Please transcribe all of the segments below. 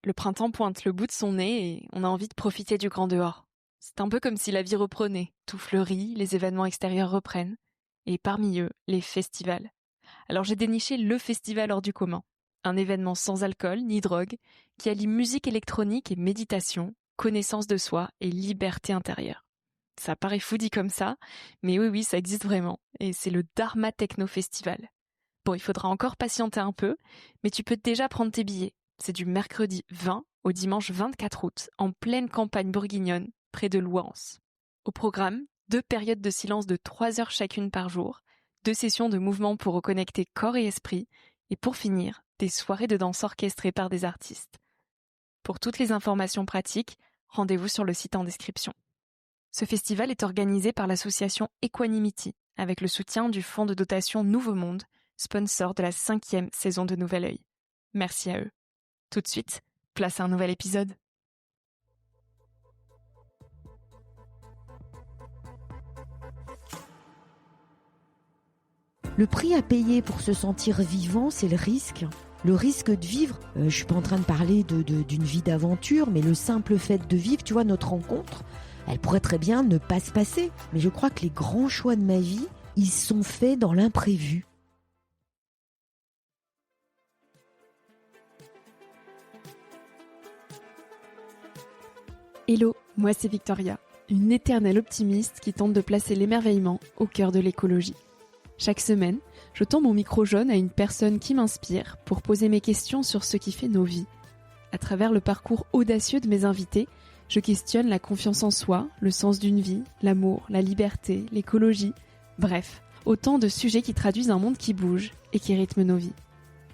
Le printemps pointe le bout de son nez et on a envie de profiter du grand dehors. C'est un peu comme si la vie reprenait. Tout fleurit, les événements extérieurs reprennent. Et parmi eux, les festivals. Alors j'ai déniché le festival hors du commun. Un événement sans alcool ni drogue qui allie musique électronique et méditation, connaissance de soi et liberté intérieure. Ça paraît fou dit comme ça, mais oui, ça existe vraiment. Et c'est le Dharma Techno Festival. Bon, il faudra encore patienter un peu, mais tu peux déjà prendre tes billets. C'est du mercredi 20 au dimanche 24 août, en pleine campagne bourguignonne, près de Louhans. Au programme, 2 périodes de silence de 3 heures chacune par jour, 2 sessions de mouvement pour reconnecter corps et esprit, et pour finir, des soirées de danse orchestrées par des artistes. Pour toutes les informations pratiques, rendez-vous sur le site en description. Ce festival est organisé par l'association Equanimity, avec le soutien du fonds de dotation Nouveau Monde, sponsor de la 5e saison de Nouvel Œil. Merci à eux. Tout de suite, place à un nouvel épisode. Le prix à payer pour se sentir vivant, c'est le risque. Le risque de vivre, je suis pas en train de parler d'une vie d'aventure, mais le simple fait de vivre, tu vois, notre rencontre, elle pourrait très bien ne pas se passer. Mais je crois que les grands choix de ma vie, ils sont faits dans l'imprévu. Hello, moi c'est Victoria, une éternelle optimiste qui tente de placer l'émerveillement au cœur de l'écologie. Chaque semaine, je tends mon micro jaune à une personne qui m'inspire pour poser mes questions sur ce qui fait nos vies. À travers le parcours audacieux de mes invités, je questionne la confiance en soi, le sens d'une vie, l'amour, la liberté, l'écologie, bref, autant de sujets qui traduisent un monde qui bouge et qui rythme nos vies.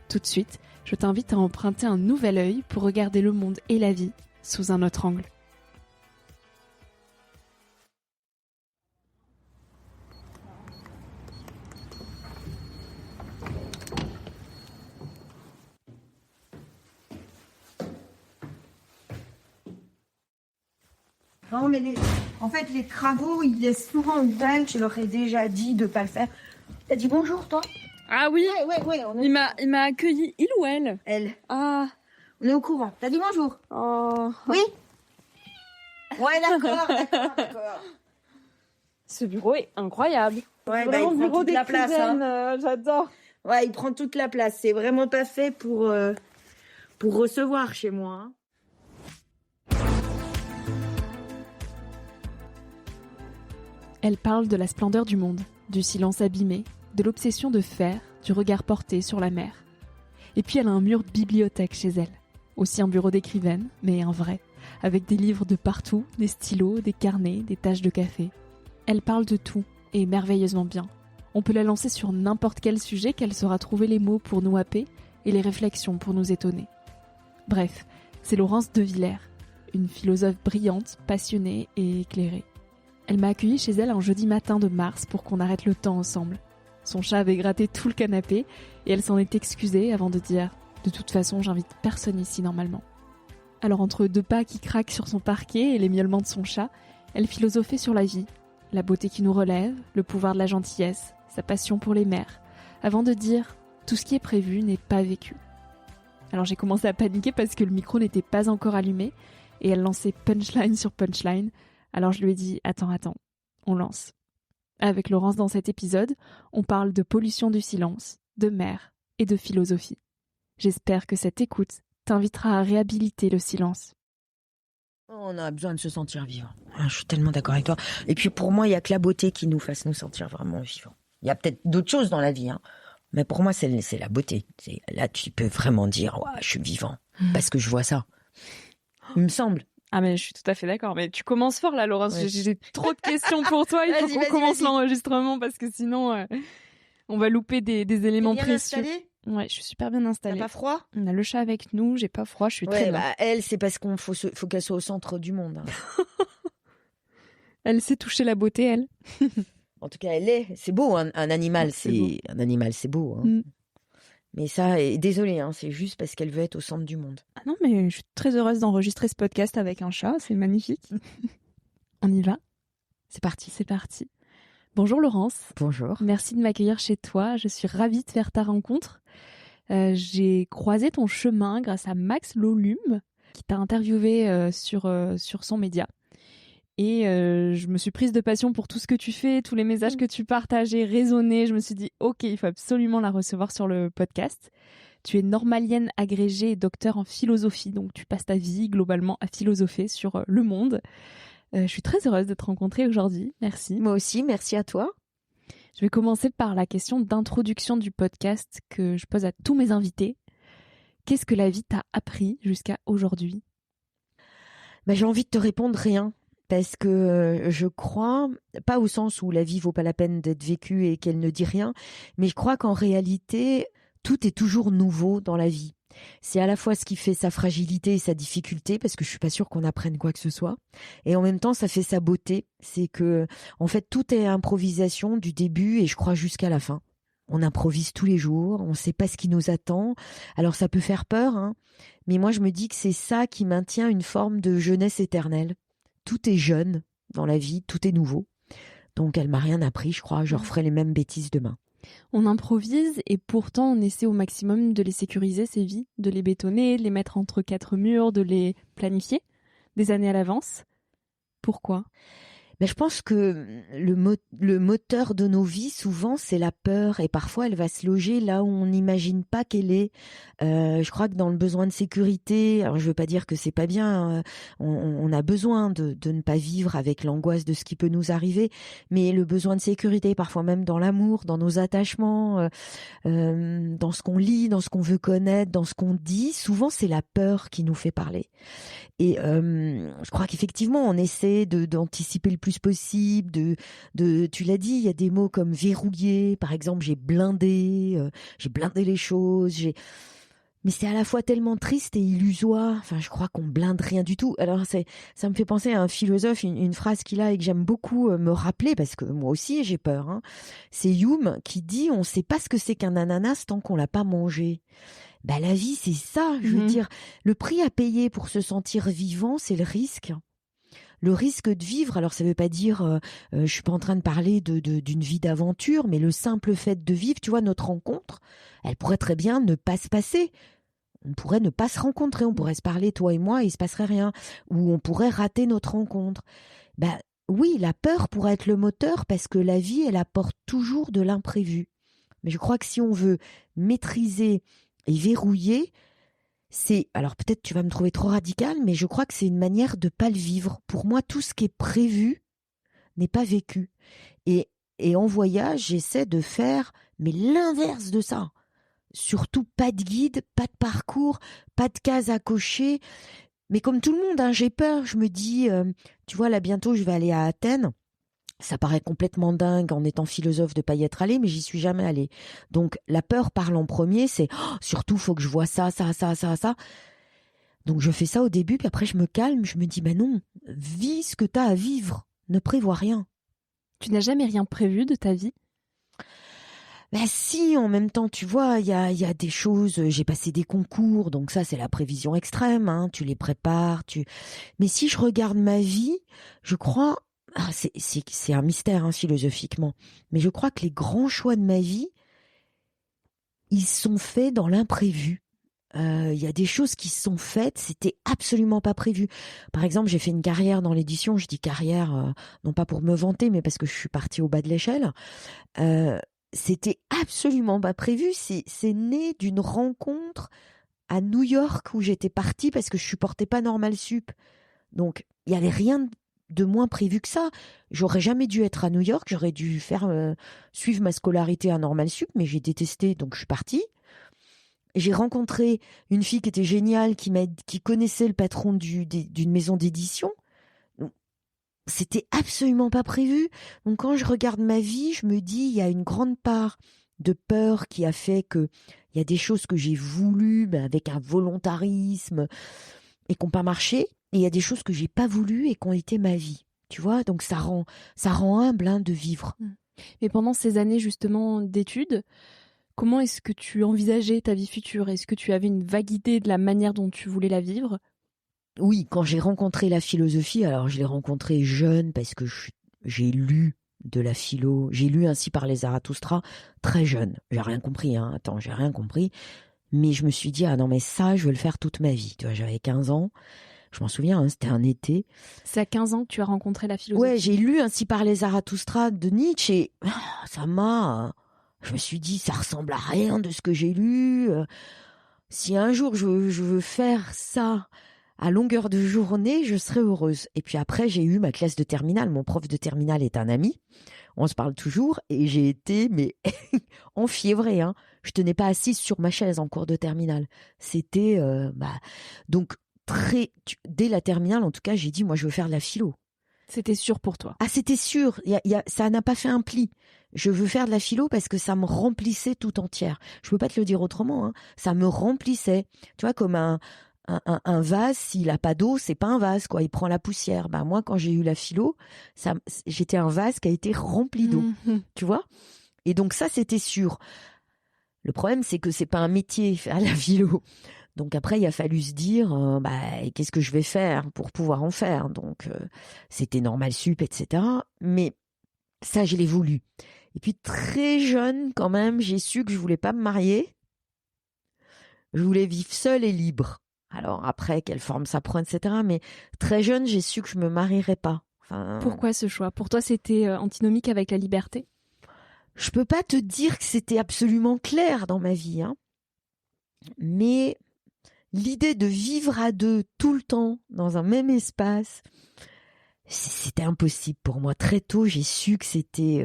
Tout de suite, je t'invite à emprunter un nouvel œil pour regarder le monde et la vie sous un autre angle. Non, mais en fait, les travaux, ils laissent souvent une dalle. Je leur ai déjà dit de pas le faire. T'as dit bonjour, toi? Ah oui, Ouais. il m'a accueilli, il ou elle? Elle. Ah, On est au courant. T'as dit bonjour? oh. Oui? Ouais, d'accord. Ce bureau est incroyable. Ouais, Vraiment il le prend bureau toute la place. d'écrivaine, j'adore. Ouais, il prend toute la place. C'est vraiment pas fait pour recevoir chez moi. Hein. Elle parle de la splendeur du monde, du silence abîmé, de l'obsession de faire, du regard porté sur la mer. Et puis elle a un mur de bibliothèque chez elle. Aussi un bureau d'écrivaine, mais un vrai, avec des livres de partout, des stylos, des carnets, des taches de café. Elle parle de tout, et merveilleusement bien. On peut la lancer sur n'importe quel sujet qu'elle saura trouver les mots pour nous happer et les réflexions pour nous étonner. Bref, c'est Laurence De Villers, une philosophe brillante, passionnée et éclairée. Elle m'a accueillie chez elle un jeudi matin de mars pour qu'on arrête le temps ensemble. Son chat avait gratté tout le canapé et elle s'en est excusée avant de dire « De toute façon, j'invite personne ici normalement ». Alors entre 2 pas qui craquent sur son parquet et les miaulements de son chat, elle philosophait sur la vie, la beauté qui nous relève, le pouvoir de la gentillesse, sa passion pour les mers, avant de dire « Tout ce qui est prévu n'est pas vécu ». Alors j'ai commencé à paniquer parce que le micro n'était pas encore allumé et elle lançait punchline sur punchline. Alors je lui ai dit « Attends, on lance ». Avec Laurence dans cet épisode, on parle de pollution du silence, de mer et de philosophie. J'espère que cette écoute t'invitera à réhabiliter le silence. On a besoin de se sentir vivant. Je suis tellement d'accord avec toi. Et puis pour moi, il n'y a que la beauté qui nous fasse nous sentir vraiment vivants. Il y a peut-être d'autres choses dans la vie, hein. Mais pour moi, c'est la beauté. Là, tu peux vraiment dire ouais, je suis vivant parce que je vois ça. Il me semble. Ah mais je suis tout à fait d'accord. Mais tu commences fort là, Laurence. Ouais. J'ai trop de questions pour toi. Il faut qu'on commence l'enregistrement parce que sinon on va louper des éléments précieux. Installée? Ouais, je suis super bien installée. T'as pas froid? On a le chat avec nous. J'ai pas froid. Je suis très bien. Elle, c'est parce qu'on faut qu'elle soit au centre du monde. Hein. Elle sait toucher la beauté, elle. En tout cas, c'est beau. Un animal, un animal, c'est beau. Hein. Mm. Mais ça, désolée, hein, c'est juste parce qu'elle veut être au centre du monde. Ah non, mais je suis très heureuse d'enregistrer ce podcast avec un chat, c'est magnifique. On y va? C'est parti. Bonjour Laurence. Bonjour. Merci de m'accueillir chez toi, je suis ravie de faire ta rencontre. J'ai croisé ton chemin grâce à Max Lolume, qui t'a interviewé sur son média. Et je me suis prise de passion pour tout ce que tu fais, tous les messages que tu partageais, résonnaient. Je me suis dit, ok, il faut absolument la recevoir sur le podcast. Tu es normalienne agrégée et docteur en philosophie, donc tu passes ta vie globalement à philosopher sur le monde. Je suis très heureuse de te rencontrer aujourd'hui, merci. Moi aussi, merci à toi. Je vais commencer par la question d'introduction du podcast que je pose à tous mes invités. Qu'est-ce que la vie t'a appris jusqu'à aujourd'hui ? J'ai envie de te répondre rien. Parce que je crois, pas au sens où la vie vaut pas la peine d'être vécue et qu'elle ne dit rien, mais je crois qu'en réalité, tout est toujours nouveau dans la vie. C'est à la fois ce qui fait sa fragilité et sa difficulté, parce que je suis pas sûre qu'on apprenne quoi que ce soit. Et en même temps, ça fait sa beauté. C'est que, en fait, tout est improvisation du début et je crois jusqu'à la fin. On improvise tous les jours, on ne sait pas ce qui nous attend. Alors ça peut faire peur, hein, mais moi je me dis que c'est ça qui maintient une forme de jeunesse éternelle. Tout est jeune dans la vie, tout est nouveau. Donc elle m'a rien appris, je crois, je referai les mêmes bêtises demain. On improvise et pourtant on essaie au maximum de les sécuriser, ces vies, de les bétonner, de les mettre entre quatre murs, de les planifier des années à l'avance. Pourquoi ? Je pense que le moteur de nos vies, souvent, c'est la peur. Et parfois, elle va se loger là où on n'imagine pas qu'elle est. Je crois que dans le besoin de sécurité, alors je veux pas dire que c'est pas bien, on a besoin de ne pas vivre avec l'angoisse de ce qui peut nous arriver, mais le besoin de sécurité, parfois même dans l'amour, dans nos attachements, dans ce qu'on lit, dans ce qu'on veut connaître, dans ce qu'on dit, souvent c'est la peur qui nous fait parler. Et je crois qu'effectivement, on essaie d'anticiper le plus possible. Tu l'as dit, il y a des mots comme verrouiller. Par exemple, j'ai blindé les choses. Mais c'est à la fois tellement triste et illusoire. Enfin, je crois qu'on blinde rien du tout. Alors, ça me fait penser à un philosophe, une phrase qu'il a et que j'aime beaucoup me rappeler, parce que moi aussi, j'ai peur. Hein. C'est Hume qui dit « On ne sait pas ce que c'est qu'un ananas tant qu'on l'a pas mangé ». La vie, c'est ça. Je veux dire, le prix à payer pour se sentir vivant, c'est le risque. Le risque de vivre, alors ça veut pas dire, je suis pas en train de parler d'une vie d'aventure, mais le simple fait de vivre, tu vois, notre rencontre, elle pourrait très bien ne pas se passer. On pourrait ne pas se rencontrer, on pourrait se parler, toi et moi, et il se passerait rien. Ou on pourrait rater notre rencontre. Oui, la peur pourrait être le moteur, parce que la vie, elle apporte toujours de l'imprévu. Mais je crois que si on veut maîtriser et verrouiller, alors peut-être tu vas me trouver trop radical, mais je crois que c'est une manière de pas le vivre. Pour moi, tout ce qui est prévu n'est pas vécu. Et en voyage, j'essaie de faire, mais l'inverse de ça. Surtout pas de guide, pas de parcours, pas de cases à cocher. Mais comme tout le monde, hein, j'ai peur. Je me dis, tu vois, là bientôt je vais aller à Athènes. Ça paraît complètement dingue en étant philosophe de pas y être allé, mais j'y suis jamais allée. Donc la peur parle en premier, c'est surtout faut que je vois ça. Donc je fais ça au début, puis après je me calme, je me dis non, vis ce que t'as à vivre, ne prévois rien. Tu n'as jamais rien prévu de ta vie ? Si, en même temps, tu vois, il y a des choses, j'ai passé des concours, donc ça c'est la prévision extrême, hein, tu les prépares, Mais si je regarde ma vie, je crois... c'est un mystère, hein, philosophiquement. Mais je crois que les grands choix de ma vie, ils sont faits dans l'imprévu. Il y a des choses qui sont faites, c'était absolument pas prévu. Par exemple, j'ai fait une carrière dans l'édition. Je dis carrière, non pas pour me vanter, mais parce que je suis partie au bas de l'échelle. C'était absolument pas prévu. C'est né d'une rencontre à New York où j'étais partie parce que je supportais pas Normal Sup. Donc, il y avait rien de moins prévu que ça. J'aurais jamais dû être à New York, j'aurais dû suivre ma scolarité à Normal Sup, mais j'ai détesté, donc je suis partie. J'ai rencontré une fille qui était géniale, qui connaissait le patron d'une maison d'édition. C'était absolument pas prévu. Donc quand je regarde ma vie, je me dis, il y a une grande part de peur qui a fait que il y a des choses que j'ai voulu, avec un volontarisme, et qui n'ont pas marché. Et il y a des choses que j'ai pas voulu et qui ont été ma vie. Tu vois, donc ça rend humble, hein, de vivre. Mais pendant ces années justement d'études, comment est-ce que tu envisageais ta vie future ? Est-ce que tu avais une vague idée de la manière dont tu voulais la vivre ? Oui, quand j'ai rencontré la philosophie, alors je l'ai rencontrée jeune parce que j'ai lu de la philo, j'ai lu Ainsi parlait Zarathustra très jeune. J'ai rien compris, hein. Attends, j'ai rien compris. Mais je me suis dit, ah non, mais ça, je veux le faire toute ma vie. Tu vois, j'avais 15 ans. Je m'en souviens, hein, c'était un été. C'est à 15 ans que tu as rencontré la philosophie. Ouais, j'ai lu Ainsi parlait Zarathustra de Nietzsche et ça m'a... Je me suis dit, ça ressemble à rien de ce que j'ai lu. Si un jour je veux faire ça à longueur de journée, je serais heureuse. Et puis après, j'ai eu ma classe de terminale. Mon prof de terminale est un ami. On se parle toujours et j'ai été mais enfiévrée. Hein. Je tenais pas assise sur ma chaise en cours de terminale. C'était donc dès la terminale, en tout cas, j'ai dit moi je veux faire de la philo. C'était sûr pour toi. Ah, c'était sûr. Ça n'a pas fait un pli. Je veux faire de la philo parce que ça me remplissait tout entière. Je peux pas te le dire autrement. Hein. Ça me remplissait. Tu vois, comme un vase, s'il a pas d'eau, c'est pas un vase, quoi. Il prend la poussière. Bah, moi, quand j'ai eu la philo, j'étais un vase qui a été rempli d'eau. Tu vois? Et donc ça, c'était sûr. Le problème, c'est que c'est pas un métier, faire la philo. Donc après, il a fallu se dire, qu'est-ce que je vais faire pour pouvoir en faire. Donc c'était normal sup, etc. Mais ça, je l'ai voulu. Et puis très jeune, quand même, j'ai su que je voulais pas me marier. Je voulais vivre seule et libre. Alors après, quelle forme ça prend, etc. Mais très jeune, j'ai su que je me marierais pas. Enfin, pourquoi ce choix? Pour toi, c'était antinomique avec la liberté? Je peux pas te dire que c'était absolument clair dans ma vie, hein. Mais l'idée de vivre à deux tout le temps dans un même espace, c'était impossible pour moi. Très tôt, j'ai su que c'était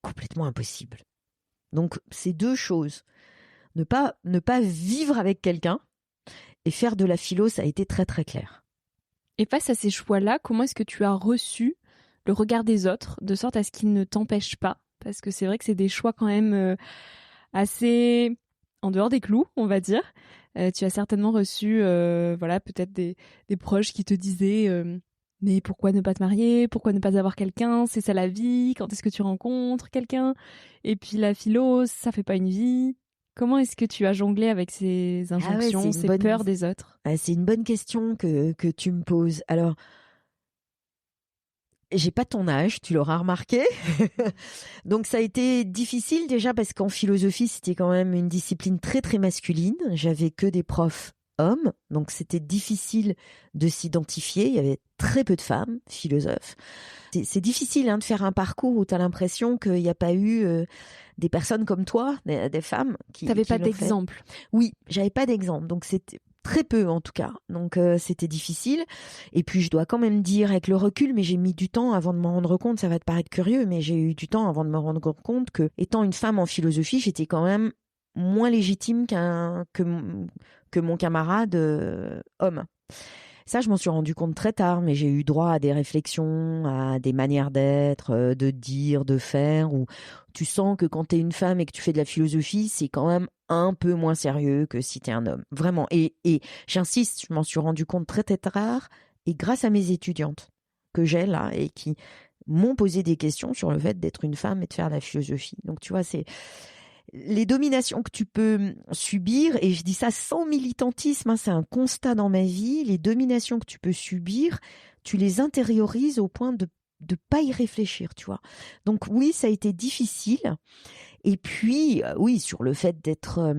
complètement impossible. Donc, c'est deux choses. Ne pas vivre avec quelqu'un et faire de la philo, ça a été très très clair. Et face à ces choix-là, comment est-ce que tu as reçu le regard des autres, de sorte à ce qu'ils ne t'empêchent pas? Parce que c'est vrai que c'est des choix quand même assez en dehors des clous, on va dire. Tu as certainement reçu peut-être des proches qui te disaient mais pourquoi ne pas te marier? Pourquoi ne pas avoir quelqu'un? C'est ça la vie? Quand est-ce que tu rencontres quelqu'un? Et puis la philo, ça fait pas une vie. Comment est-ce que tu as jonglé avec ces injonctions, ces peurs des autres? C'est une bonne question que tu me poses. Alors, j'ai pas ton âge, tu l'auras remarqué. Donc ça a été difficile déjà parce qu'en philosophie, c'était quand même une discipline très très masculine. J'avais que des profs hommes, donc c'était difficile de s'identifier. Il y avait très peu de femmes philosophes. C'est difficile de faire un parcours où tu as l'impression qu'il n'y a pas eu des personnes comme toi, des femmes qui... T'avais pas d'exemple? Oui, j'avais pas d'exemple. Donc c'était très peu en tout cas. Donc c'était difficile. Et puis je dois quand même dire avec le recul, mais j'ai mis du temps avant de m'en rendre compte, ça va te paraître curieux, mais j'ai eu du temps avant de me rendre compte que étant une femme en philosophie, j'étais quand même moins légitime que mon camarade homme. Ça, je m'en suis rendu compte très tard, mais j'ai eu droit à des réflexions, à des manières d'être, de dire, de faire, où tu sens que quand t'es une femme et que tu fais de la philosophie, c'est quand même un peu moins sérieux que si t'es un homme. Vraiment. Et j'insiste, je m'en suis rendu compte très très tard, et grâce à mes étudiantes que j'ai là, et qui m'ont posé des questions sur le fait d'être une femme et de faire de la philosophie. Donc tu vois, c'est... les dominations que tu peux subir, et je dis ça sans militantisme, c'est un constat dans ma vie, les dominations que tu peux subir, tu les intériorises au point de pas y réfléchir, tu vois. Donc oui, ça a été difficile. Et puis, oui, sur le fait d'être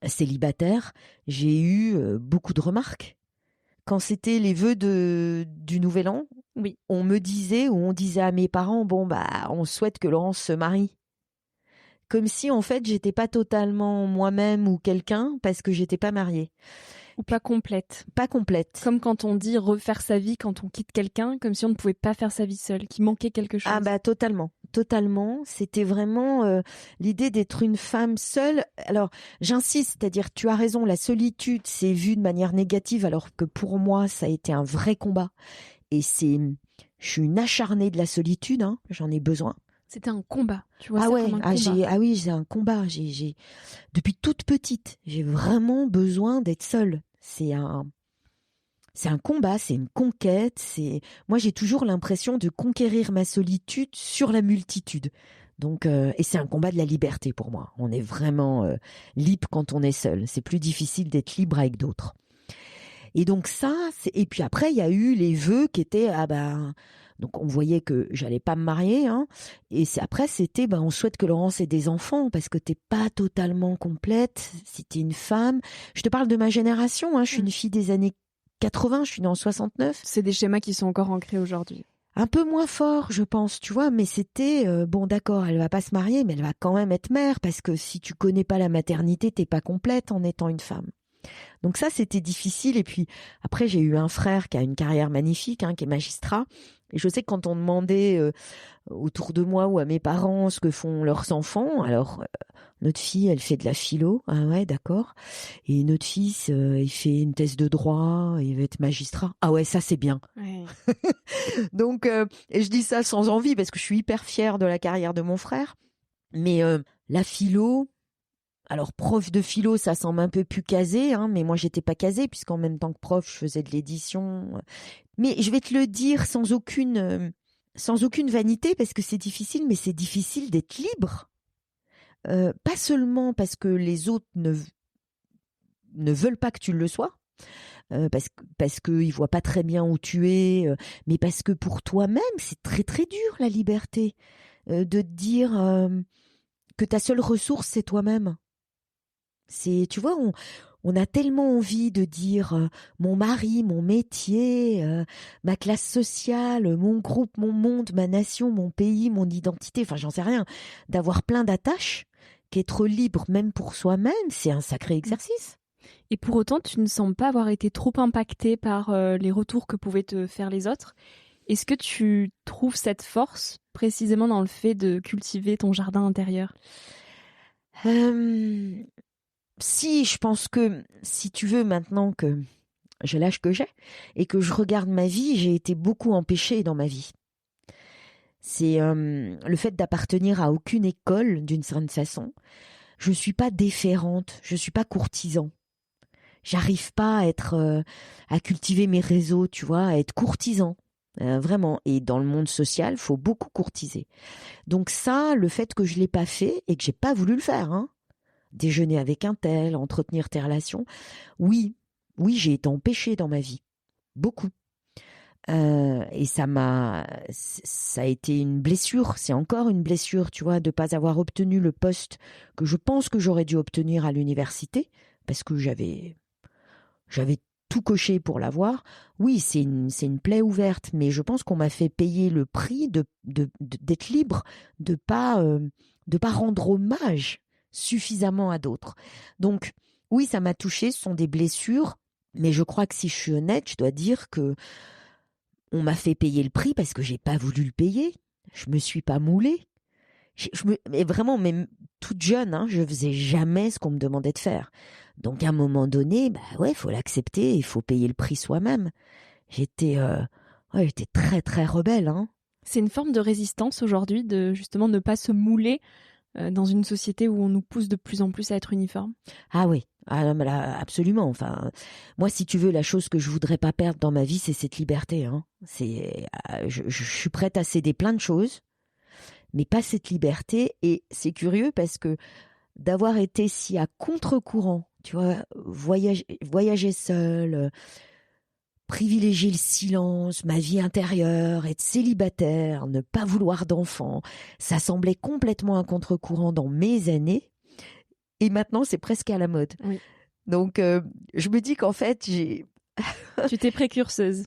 célibataire, j'ai eu beaucoup de remarques. Quand c'était les vœux du Nouvel An, oui, on me disait, ou on disait à mes parents, on souhaite que Laurence se marie. Comme si, en fait, j'étais pas totalement moi-même ou quelqu'un parce que j'étais pas mariée. Ou pas complète. Pas complète. Comme quand on dit refaire sa vie quand on quitte quelqu'un, comme si on ne pouvait pas faire sa vie seule, qu'il manquait quelque chose. Ah totalement. Totalement. C'était vraiment l'idée d'être une femme seule. Alors, j'insiste, c'est-à-dire, tu as raison, la solitude, c'est vu de manière négative, alors que pour moi, ça a été un vrai combat. Et je suis une acharnée de la solitude, hein, j'en ai besoin. C'était un combat, tu vois. Ah ouais, comme un combat. oui, c'est un combat. Depuis toute petite, j'ai vraiment besoin d'être seule. C'est un combat, c'est une conquête. Moi, j'ai toujours l'impression de conquérir ma solitude sur la multitude. Donc, et c'est un combat de la liberté pour moi. On est vraiment libre quand on est seul. C'est plus difficile d'être libre avec d'autres. Et donc ça, et puis après, il y a eu les vœux qui étaient Donc on voyait que j'allais pas me marier, hein. Et après c'était, on souhaite que Laurence ait des enfants parce que t'es pas totalement complète si t'es une femme. Je te parle de ma génération, hein. Je suis une fille des années 80, je suis née en 69. C'est des schémas qui sont encore ancrés aujourd'hui. Un peu moins fort, je pense, tu vois, mais c'était, bon d'accord, elle va pas se marier, mais elle va quand même être mère, parce que si tu connais pas la maternité, t'es pas complète en étant une femme. Donc ça, c'était difficile. Et puis après, j'ai eu un frère qui a une carrière magnifique, hein, qui est magistrat. Et je sais que quand on demandait autour de moi ou à mes parents ce que font leurs enfants, alors notre fille, elle fait de la philo, ah ouais, d'accord. Et notre fils, il fait une thèse de droit, il va être magistrat. Ah ouais, ça c'est bien. Ouais. Donc, et je dis ça sans envie parce que je suis hyper fière de la carrière de mon frère. Mais la philo, alors prof de philo, ça semble un peu plus casé, hein, mais moi j'étais pas casée puisqu'en même temps que prof, je faisais de l'édition. Mais je vais te le dire sans aucune vanité parce que c'est difficile, mais c'est difficile d'être libre. Pas seulement parce que les autres ne veulent pas que tu le sois, parce qu'ils voient pas très bien où tu es, mais parce que pour toi-même, c'est très très dur la liberté de te dire que ta seule ressource c'est toi-même. C'est, tu vois, on a tellement envie de dire mon mari, mon métier, ma classe sociale, mon groupe, mon monde, ma nation, mon pays, mon identité, enfin j'en sais rien, d'avoir plein d'attaches, qu'être libre même pour soi-même, c'est un sacré exercice. Et pour autant, tu ne sembles pas avoir été trop impactée par les retours que pouvaient te faire les autres. Est-ce que tu trouves cette force précisément dans le fait de cultiver ton jardin intérieur ? Si, je pense que, si tu veux, maintenant que j'ai l'âge que j'ai et que je regarde ma vie, j'ai été beaucoup empêchée dans ma vie. C'est le fait d'appartenir à aucune école d'une certaine façon. Je suis pas déférente, je suis pas courtisan. J'arrive pas à cultiver mes réseaux, tu vois, à être courtisan. Vraiment. Et dans le monde social, faut beaucoup courtiser. Donc ça, le fait que je l'ai pas fait et que j'ai pas voulu le faire, hein, déjeuner avec un tel, entretenir tes relations. Oui, j'ai été empêchée dans ma vie. Beaucoup. Et ça a été une blessure. C'est encore une blessure, tu vois, de pas avoir obtenu le poste que je pense que j'aurais dû obtenir à l'université parce que j'avais tout coché pour l'avoir. Oui, c'est une plaie ouverte, mais je pense qu'on m'a fait payer le prix d'être libre, de pas rendre hommage suffisamment à d'autres. Donc, oui, ça m'a touchée, ce sont des blessures, mais je crois que si je suis honnête, je dois dire que on m'a fait payer le prix parce que j'ai pas voulu le payer. Je me suis pas moulée. Mais vraiment, même toute jeune, hein, je faisais jamais ce qu'on me demandait de faire. Donc, à un moment donné, faut l'accepter, il faut payer le prix soi-même. J'étais très, très rebelle, hein. C'est une forme de résistance aujourd'hui de justement ne pas se mouler dans une société où on nous pousse de plus en plus à être uniforme. Ah oui, là, absolument. Enfin, moi, si tu veux, la chose que je voudrais pas perdre dans ma vie, c'est cette liberté, hein. Je suis prête à céder plein de choses, mais pas cette liberté. Et c'est curieux parce que d'avoir été si à contre-courant, tu vois, voyager seule, privilégier le silence, ma vie intérieure, être célibataire, ne pas vouloir d'enfants, ça semblait complètement à contre-courant dans mes années. Et maintenant, c'est presque à la mode. Oui. Donc, je me dis qu'en fait, Tu t'es précurseuse.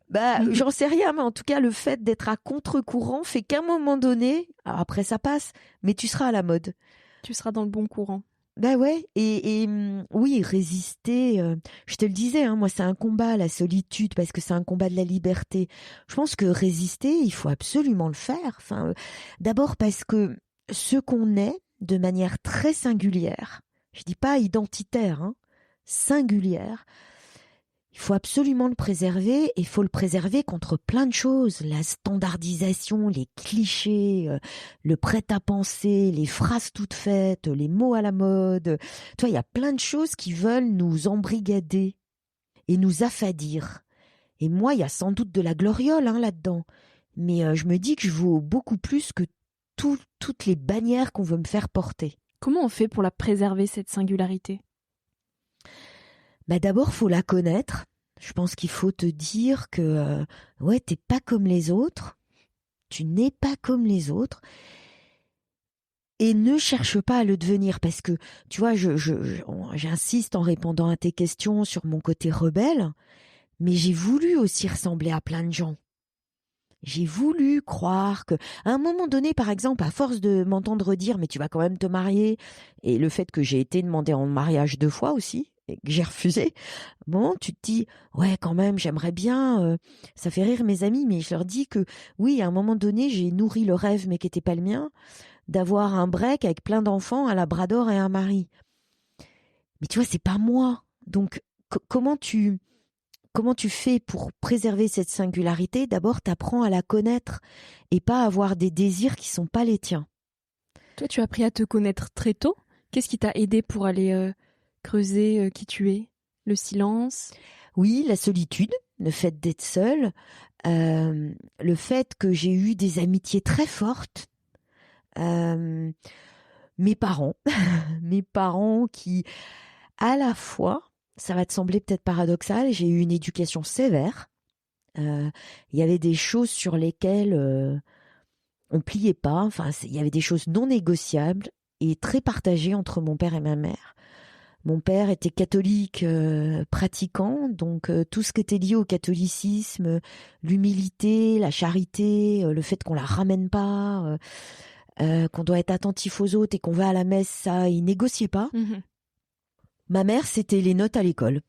J'en sais rien, mais en tout cas, le fait d'être à contre-courant fait qu'à un moment donné, alors après ça passe, mais tu seras à la mode. Tu seras dans le bon courant. Ouais, et oui, résister, je te le disais, hein, moi c'est un combat, la solitude, parce que c'est un combat de la liberté. Je pense que résister, il faut absolument le faire. Enfin, d'abord parce que ce qu'on est, de manière très singulière, je dis pas identitaire, hein, singulière, il faut absolument le préserver, et il faut le préserver contre plein de choses. La standardisation, les clichés, le prêt-à-penser, les phrases toutes faites, les mots à la mode. Tu vois, il y a plein de choses qui veulent nous embrigader et nous affadir. Et moi, il y a sans doute de la gloriole, hein, là-dedans. Mais je me dis que je vaux beaucoup plus que toutes les bannières qu'on veut me faire porter. Comment on fait pour la préserver, cette singularité ? D'abord, faut la connaître. Je pense qu'il faut te dire que t'es pas comme les autres. Tu n'es pas comme les autres. Et ne cherche pas à le devenir parce que, tu vois, j'insiste en répondant à tes questions sur mon côté rebelle, mais j'ai voulu aussi ressembler à plein de gens. J'ai voulu croire que, à un moment donné, par exemple, à force de m'entendre dire, mais tu vas quand même te marier, et le fait que j'ai été demandée en mariage 2 fois aussi, et que j'ai refusé, bon, tu te dis, ouais, quand même, j'aimerais bien, ça fait rire mes amis, mais je leur dis que, oui, à un moment donné, j'ai nourri le rêve, mais qui n'était pas le mien, d'avoir un break avec plein d'enfants, un labrador et un mari. Mais tu vois, c'est pas moi. Donc, comment tu fais pour préserver cette singularité? D'abord, t'apprends à la connaître et pas à avoir des désirs qui sont pas les tiens. Toi, tu as appris à te connaître très tôt. Qu'est-ce qui t'a aidé pour aller creuser qui tu es? Le silence? Oui, la solitude, le fait d'être seule, le fait que j'ai eu des amitiés très fortes, mes parents, mes parents qui, à la fois, ça va te sembler peut-être paradoxal, j'ai eu une éducation sévère. Il y avait des choses sur lesquelles on pliait pas. Enfin, il y avait des choses non négociables et très partagées entre mon père et ma mère. Mon père était catholique pratiquant, donc tout ce qui était lié au catholicisme, l'humilité, la charité, le fait qu'on la ramène pas, qu'on doit être attentif aux autres et qu'on va à la messe, ça, il négociait pas. Mmh. Ma mère, c'était les notes à l'école.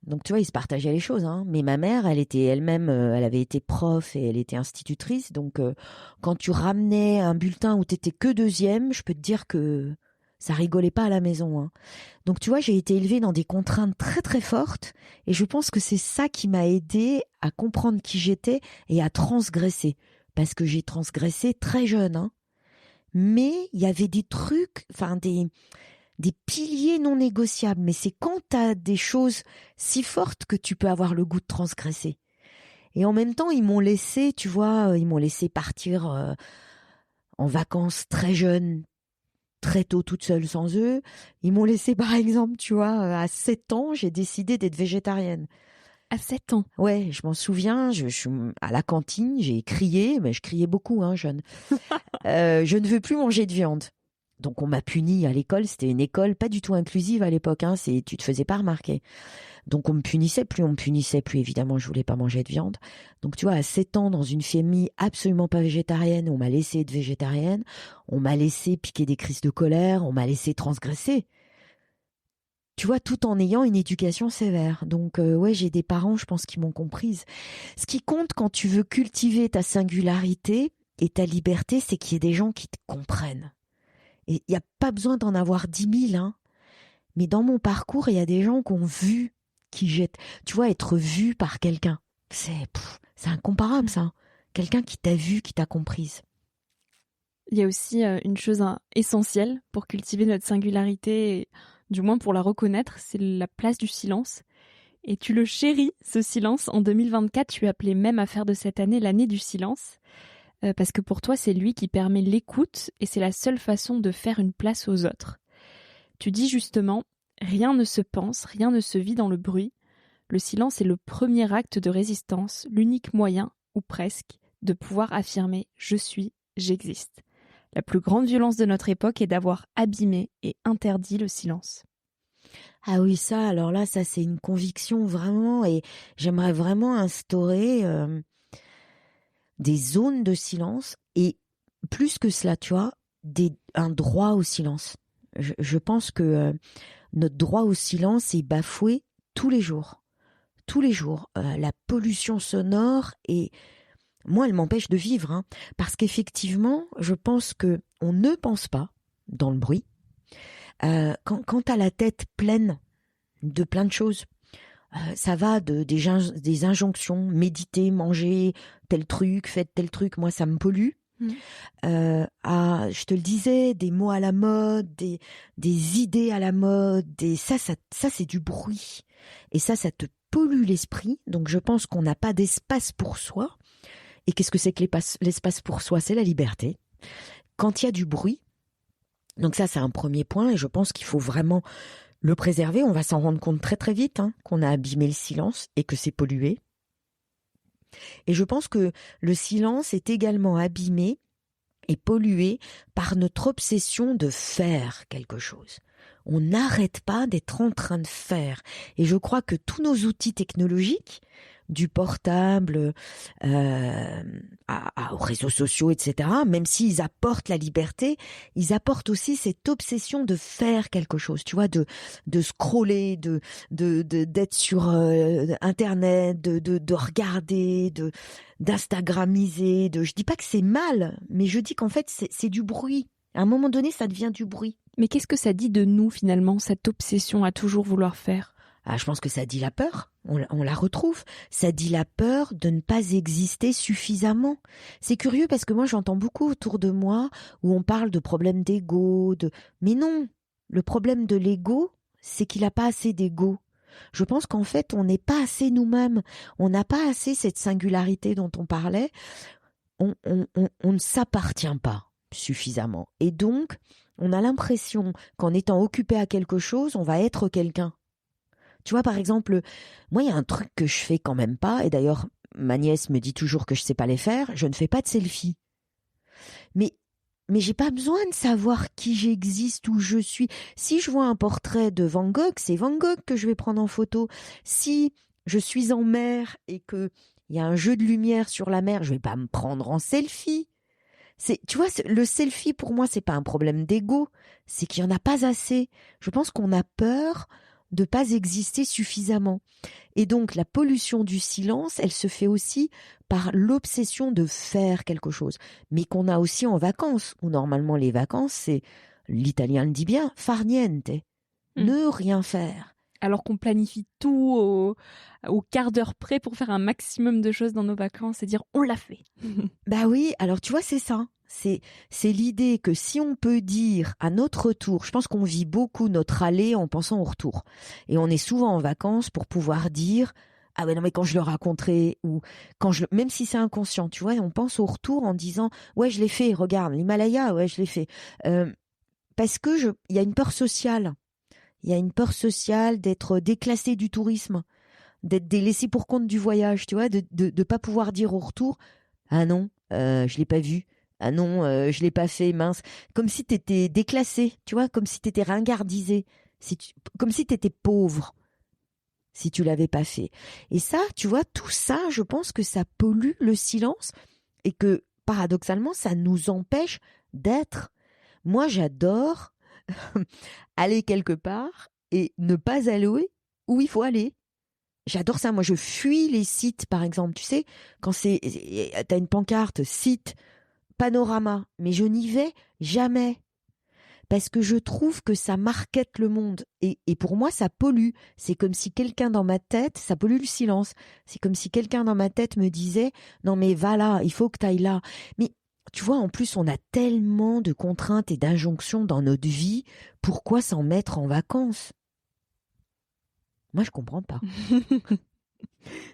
Donc tu vois, ils se partageaient les choses, hein. Mais ma mère, elle était elle-même, elle avait été prof et elle était institutrice. Donc quand tu ramenais un bulletin où t'étais que 2e, je peux te dire que ça rigolait pas à la maison, hein. Donc tu vois, j'ai été élevée dans des contraintes très très fortes et je pense que c'est ça qui m'a aidée à comprendre qui j'étais et à transgresser. Parce que j'ai transgressé très jeune, hein. Mais il y avait des trucs, enfin des piliers non négociables. Mais c'est quand tu as des choses si fortes que tu peux avoir le goût de transgresser. Et en même temps, ils m'ont laissé, tu vois, ils m'ont laissé partir en vacances très jeune, très tôt, toute seule sans eux. Ils m'ont laissé, par exemple, tu vois, à 7 ans, j'ai décidé d'être végétarienne. À 7 ans. Ouais, je m'en souviens, je suis à la cantine, j'ai crié, mais je criais beaucoup, hein, jeune. Je ne veux plus manger de viande. Donc on m'a puni à l'école, c'était une école pas du tout inclusive à l'époque, hein, tu te faisais pas remarquer. Donc on me punissait plus, évidemment je voulais pas manger de viande. Donc tu vois, à 7 ans, dans une famille absolument pas végétarienne, on m'a laissé être végétarienne, on m'a laissé piquer des crises de colère, on m'a laissé transgresser. Tu vois, tout en ayant une éducation sévère. Donc ouais, j'ai des parents, je pense, qui m'ont comprise. Ce qui compte quand tu veux cultiver ta singularité et ta liberté, c'est qu'il y ait des gens qui te comprennent. Et il n'y a pas besoin d'en avoir 10 000, hein. Mais dans mon parcours, il y a des gens qui ont vu, qui jettent. Tu vois, être vu par quelqu'un, c'est incomparable, ça. Quelqu'un qui t'a vu, qui t'a comprise. Il y a aussi une chose essentielle pour cultiver notre singularité, et, du moins pour la reconnaître, c'est la place du silence. Et tu le chéris, ce silence. En 2024, tu appelais même à faire de cette année l'année du silence. Parce que pour toi, c'est lui qui permet l'écoute et c'est la seule façon de faire une place aux autres. Tu dis justement, rien ne se pense, rien ne se vit dans le bruit. Le silence est le premier acte de résistance, l'unique moyen, ou presque, de pouvoir affirmer « je suis, j'existe ». La plus grande violence de notre époque est d'avoir abîmé et interdit le silence. Ah oui, ça, alors là, ça c'est une conviction vraiment, et j'aimerais vraiment instaurer des zones de silence et plus que cela, tu vois, un droit au silence. Je pense que notre droit au silence est bafoué tous les jours. Tous les jours. La pollution sonore, et moi, elle m'empêche de vivre, hein, parce qu'effectivement, je pense que on ne pense pas dans le bruit. Quand tu as la tête pleine de plein de choses, ça va des injonctions, méditer, manger tel truc, faites tel truc, moi ça me pollue. Je te le disais, des mots à la mode, des idées à la mode, ça c'est du bruit. Et ça te pollue l'esprit. Donc je pense qu'on n'a pas d'espace pour soi. Et qu'est-ce que c'est que l'espace pour soi? C'est la liberté. Quand il y a du bruit, donc ça c'est un premier point, et je pense qu'il faut vraiment le préserver. On va s'en rendre compte très très vite, hein, qu'on a abîmé le silence et que c'est pollué. Et je pense que le silence est également abîmé et pollué par notre obsession de faire quelque chose. On n'arrête pas d'être en train de faire. Et je crois que tous nos outils technologiques, du portable aux réseaux sociaux, etc., même s'ils apportent la liberté, ils apportent aussi cette obsession de faire quelque chose, tu vois, de scroller, d'être sur Internet, de regarder, d'instagramiser. Je dis pas que c'est mal, mais je dis qu'en fait, c'est du bruit. À un moment donné, ça devient du bruit. Mais qu'est-ce que ça dit de nous, finalement, cette obsession à toujours vouloir faire ? Je pense que ça dit la peur, on la retrouve. Ça dit la peur de ne pas exister suffisamment. C'est curieux parce que moi j'entends beaucoup autour de moi où on parle de problème d'ego, mais non, le problème de l'ego, c'est qu'il n'a pas assez d'ego. Je pense qu'en fait on n'est pas assez nous-mêmes, on n'a pas assez cette singularité dont on parlait, on ne s'appartient pas suffisamment. Et donc, on a l'impression qu'en étant occupé à quelque chose, on va être quelqu'un. Tu vois, par exemple, moi, il y a un truc que je fais quand même pas, et d'ailleurs, ma nièce me dit toujours que je sais pas les faire, je ne fais pas de selfie. Mais j'ai pas besoin de savoir qui j'existe, où je suis. Si je vois un portrait de Van Gogh, c'est Van Gogh que je vais prendre en photo. Si je suis en mer et que il y a un jeu de lumière sur la mer, je vais pas me prendre en selfie. Tu vois, le selfie pour moi, c'est pas un problème d'ego, c'est qu'il y en a pas assez. Je pense qu'on a peur de pas exister suffisamment. Et donc, la pollution du silence, elle se fait aussi par l'obsession de faire quelque chose. Mais qu'on a aussi en vacances, où normalement les vacances, c'est, l'italien le dit bien, far niente. Ne rien faire. Alors qu'on planifie tout au quart d'heure près pour faire un maximum de choses dans nos vacances et dire on l'a fait. Bah oui, alors tu vois, c'est ça. C'est l'idée que si on peut dire à notre retour, je pense qu'on vit beaucoup notre aller en pensant au retour. Et on est souvent en vacances pour pouvoir dire ah ouais non mais quand je le raconterai ou même si c'est inconscient, tu vois, on pense au retour en disant ouais je l'ai fait, regarde l'Himalaya, ouais je l'ai fait. Parce que il y a une peur sociale. Il y a une peur sociale d'être déclassé du tourisme, d'être délaissé pour compte du voyage, tu vois, de pas pouvoir dire au retour ah non, je l'ai pas vu. Ah non, je l'ai pas fait, mince. Comme si t'étais déclassé, tu vois, comme si t'étais ringardisé, comme si t'étais pauvre, si tu l'avais pas fait. Et ça, tu vois, tout ça, je pense que ça pollue le silence et que, paradoxalement, ça nous empêche d'être. Moi, j'adore aller quelque part et ne pas aller où il faut aller. J'adore ça. Moi, je fuis les sites, par exemple. Tu sais, quand t'as une pancarte, site, panorama, mais je n'y vais jamais. Parce que je trouve que ça markete le monde. Et pour moi, ça pollue. C'est comme si quelqu'un dans ma tête, ça pollue le silence. C'est comme si quelqu'un dans ma tête me disait, non mais va là, il faut que tu ailles là. Mais tu vois, en plus, on a tellement de contraintes et d'injonctions dans notre vie. Pourquoi s'en mettre en vacances ? Moi, je comprends pas.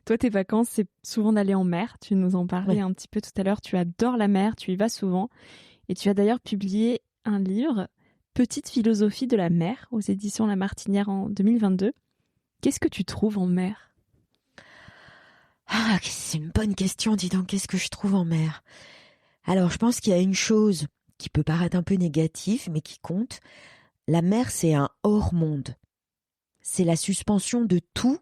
Toi, tes vacances, c'est souvent d'aller en mer. Tu nous en parlais un petit peu tout à l'heure. Tu adores la mer, tu y vas souvent. Et tu as d'ailleurs publié un livre, Petite philosophie de la mer, aux éditions La Martinière en 2022. Qu'est-ce que tu trouves en mer ? Ah, c'est une bonne question, dis donc, qu'est-ce que je trouve en mer ? Alors, je pense qu'il y a une chose qui peut paraître un peu négative, mais qui compte. La mer, c'est un hors-monde. C'est la suspension de tout.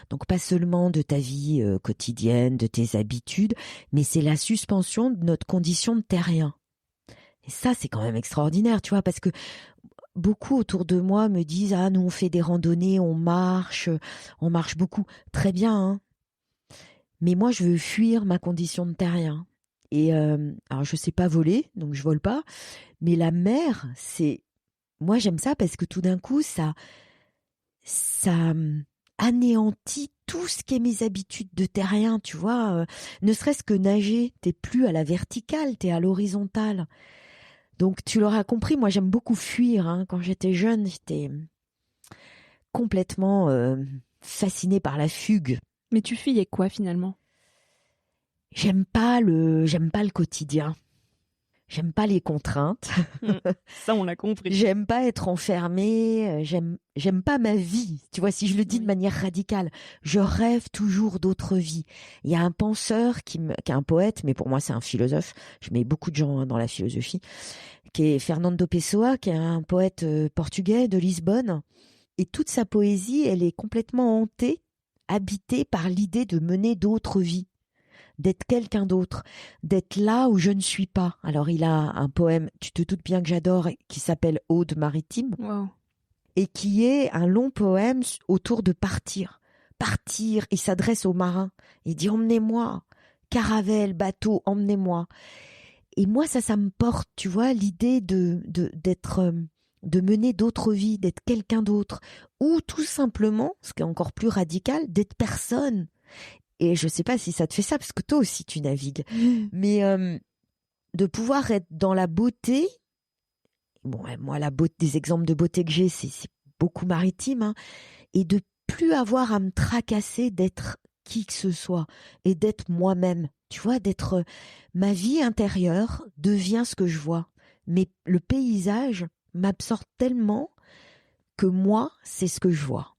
Donc, pas seulement de ta vie quotidienne, de tes habitudes, mais c'est la suspension de notre condition de terrien. Et ça, c'est quand même extraordinaire, tu vois, parce que beaucoup autour de moi me disent « Ah, nous, on fait des randonnées, on marche beaucoup. » Très bien, hein. Mais moi, je veux fuir ma condition de terrien. Et alors, je sais pas voler, donc je vole pas. Mais la mer, moi, j'aime ça parce que tout d'un coup, ça anéantit tout ce qui est mes habitudes de terrien, tu vois. Ne serait-ce que nager, t'es plus à la verticale, t'es à l'horizontale. Donc, tu l'auras compris, moi, j'aime beaucoup fuir. Hein. Quand j'étais jeune, j'étais complètement fascinée par la fugue. Mais tu fuyais quoi, finalement ? J'aime pas le quotidien. J'aime pas les contraintes. Ça, on l'a compris. J'aime pas être enfermée. J'aime pas ma vie. Tu vois, si je le dis de manière radicale, je rêve toujours d'autres vies. Il y a un penseur qui est un poète, mais pour moi c'est un philosophe. Je mets beaucoup de gens dans la philosophie, qui est Fernando Pessoa, qui est un poète portugais de Lisbonne. Et toute sa poésie, elle est complètement hantée, habitée par l'idée de mener d'autres vies, d'être quelqu'un d'autre, d'être là où je ne suis pas. Alors il a un poème, tu te doutes bien que j'adore, qui s'appelle Aude maritime, Wow. et qui est un long poème autour de partir. Partir, il s'adresse aux marins, il dit emmenez-moi, caravelle, bateau, emmenez-moi. Et moi ça me porte, tu vois, l'idée d'être... de mener d'autres vies, d'être quelqu'un d'autre, ou tout simplement, ce qui est encore plus radical, d'être personne. Et je sais pas si ça te fait ça, parce que toi aussi tu navigues, mais de pouvoir être dans la beauté. Bon, moi la beauté, des exemples de beauté que j'ai, c'est beaucoup maritime, hein, et de plus avoir à me tracasser d'être qui que ce soit et d'être moi-même. Tu vois, d'être ma vie intérieure devient ce que je vois, mais le paysage m'absorbe tellement que moi, c'est ce que je vois.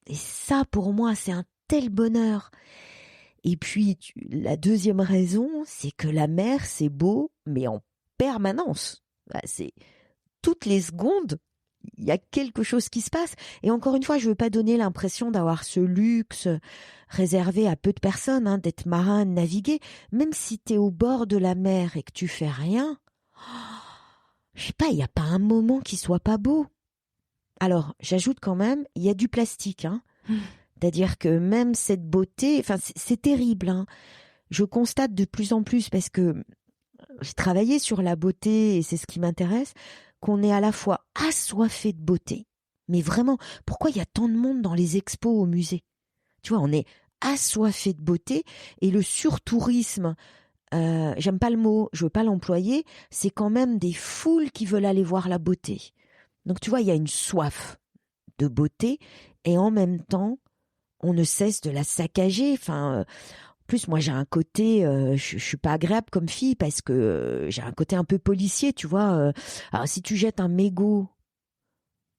Et ça, pour moi, c'est un tel bonheur. Et puis, la deuxième raison, c'est que la mer, c'est beau, mais en permanence. C'est toutes les secondes, il y a quelque chose qui se passe. Et encore une fois, je veux pas donner l'impression d'avoir ce luxe réservé à peu de personnes, hein, d'être marin, de naviguer. Même si tu es au bord de la mer et que tu fais rien, je sais pas, il n'y a pas un moment qui soit pas beau. Alors, j'ajoute quand même, il y a du plastique, hein. C'est-à-dire que même cette beauté, enfin, c'est terrible, hein. Je constate de plus en plus, parce que j'ai travaillé sur la beauté et c'est ce qui m'intéresse, qu'on est à la fois assoiffé de beauté. Mais vraiment, pourquoi il y a tant de monde dans les expos au musée? Tu vois, on est assoiffé de beauté, et le surtourisme, j'aime pas le mot, je veux pas l'employer, c'est quand même des foules qui veulent aller voir la beauté. Donc tu vois, il y a une soif de beauté, et en même temps, on ne cesse de la saccager. Enfin, en plus, moi, j'ai un côté, je suis pas agréable comme fille, parce que j'ai un côté un peu policier, tu vois. Alors, si tu jettes un mégot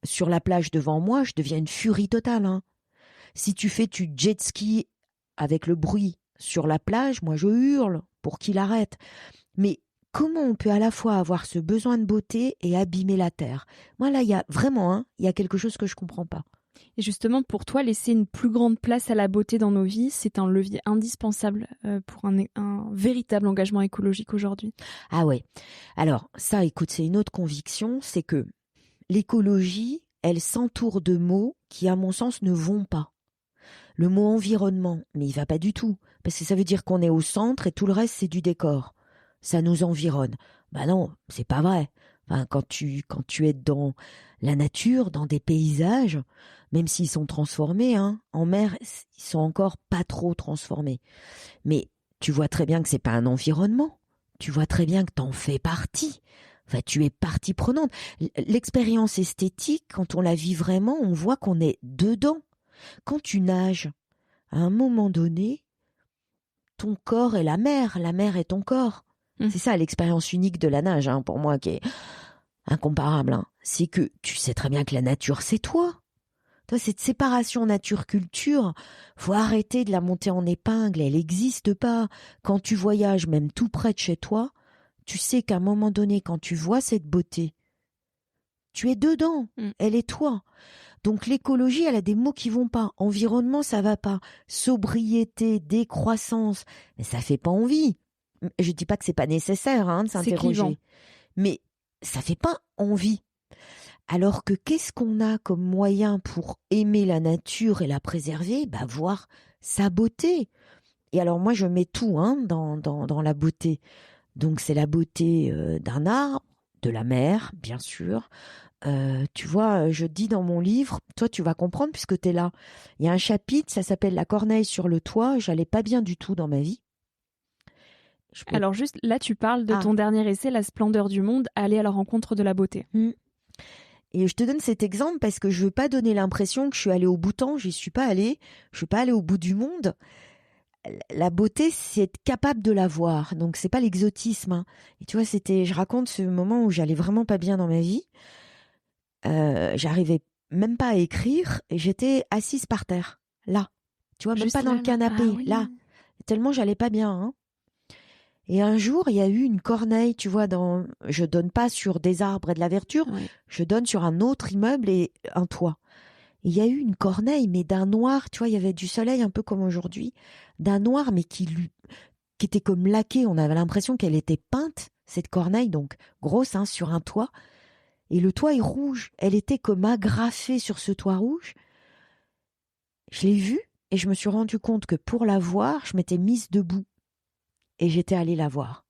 sur la plage devant moi, je deviens une furie totale, hein. Si tu fais du jet ski avec le bruit sur la plage, moi, je hurle pour qu'il arrête. Mais comment on peut à la fois avoir ce besoin de beauté et abîmer la terre? Moi, là, il y a vraiment, hein, il y a quelque chose que je comprends pas. Et justement, pour toi, laisser une plus grande place à la beauté dans nos vies, c'est un levier indispensable pour un véritable engagement écologique aujourd'hui. Ah ouais. Alors, ça, écoute, c'est une autre conviction, c'est que l'écologie, elle s'entoure de mots qui, à mon sens, ne vont pas. Le mot environnement, mais il va pas du tout, parce que ça veut dire qu'on est au centre et tout le reste, c'est du décor. Ça nous environne. Bah non, c'est pas vrai. Enfin, quand tu es dans la nature, dans des paysages, même s'ils sont transformés, hein, en mer, ils sont encore pas trop transformés. Mais tu vois très bien que c'est pas un environnement. Tu vois très bien que t'en fais partie. Enfin, tu es partie prenante. L'expérience esthétique, quand on la vit vraiment, on voit qu'on est dedans. Quand tu nages, à un moment donné, ton corps est la mer est ton corps. C'est ça l'expérience unique de la nage, hein, pour moi, qui est incomparable, hein. C'est que tu sais très bien que la nature, c'est toi. Toi, cette séparation nature-culture, faut arrêter de la monter en épingle, elle n'existe pas. Quand tu voyages, même tout près de chez toi, tu sais qu'à un moment donné, quand tu vois cette beauté, tu es dedans, elle est toi. Donc l'écologie, elle a des mots qui vont pas. Environnement, ça va pas. Sobriété, décroissance, mais ça fait pas envie. Je dis pas que c'est pas nécessaire, hein, de s'interroger, mais ça fait pas envie. Alors que qu'est-ce qu'on a comme moyen pour aimer la nature et la préserver? Bah, voir sa beauté. Et alors moi, je mets tout, hein, dans la beauté. Donc c'est la beauté d'un arbre, de la mer, bien sûr. Tu vois, je dis dans mon livre, toi tu vas comprendre puisque tu es là. Il y a un chapitre, ça s'appelle La corneille sur le toit. J'allais pas bien du tout dans ma vie. Alors juste là, tu parles de ton dernier essai, La splendeur du monde, aller à la rencontre de la beauté. Et je te donne cet exemple parce que je veux pas donner l'impression que je suis allée au bout de temps. J'y suis pas allée. Je suis pas allée au bout du monde. la beauté, c'est être capable de la voir. Donc, c'est pas l'exotisme. Hein. Et tu vois, je raconte ce moment où j'allais vraiment pas bien dans ma vie. J'arrivais même pas à écrire et j'étais assise par terre, là. Tu vois, même Juste pas dans là, le canapé, ah, oui. là. Tellement j'allais pas bien. Hein. Et un jour, il y a eu une corneille, tu vois, je donne pas sur des arbres et de la verdure, je donne sur un autre immeuble et un toit. Et il y a eu une corneille, mais d'un noir, tu vois, il y avait du soleil un peu comme aujourd'hui, d'un noir, mais qui était comme laqué. On avait l'impression qu'elle était peinte, cette corneille, donc grosse, hein, sur un toit. Et le toit est rouge. Elle était comme agrafée sur ce toit rouge. Je l'ai vue et je me suis rendu compte que pour la voir, je m'étais mise debout. Et j'étais allée la voir.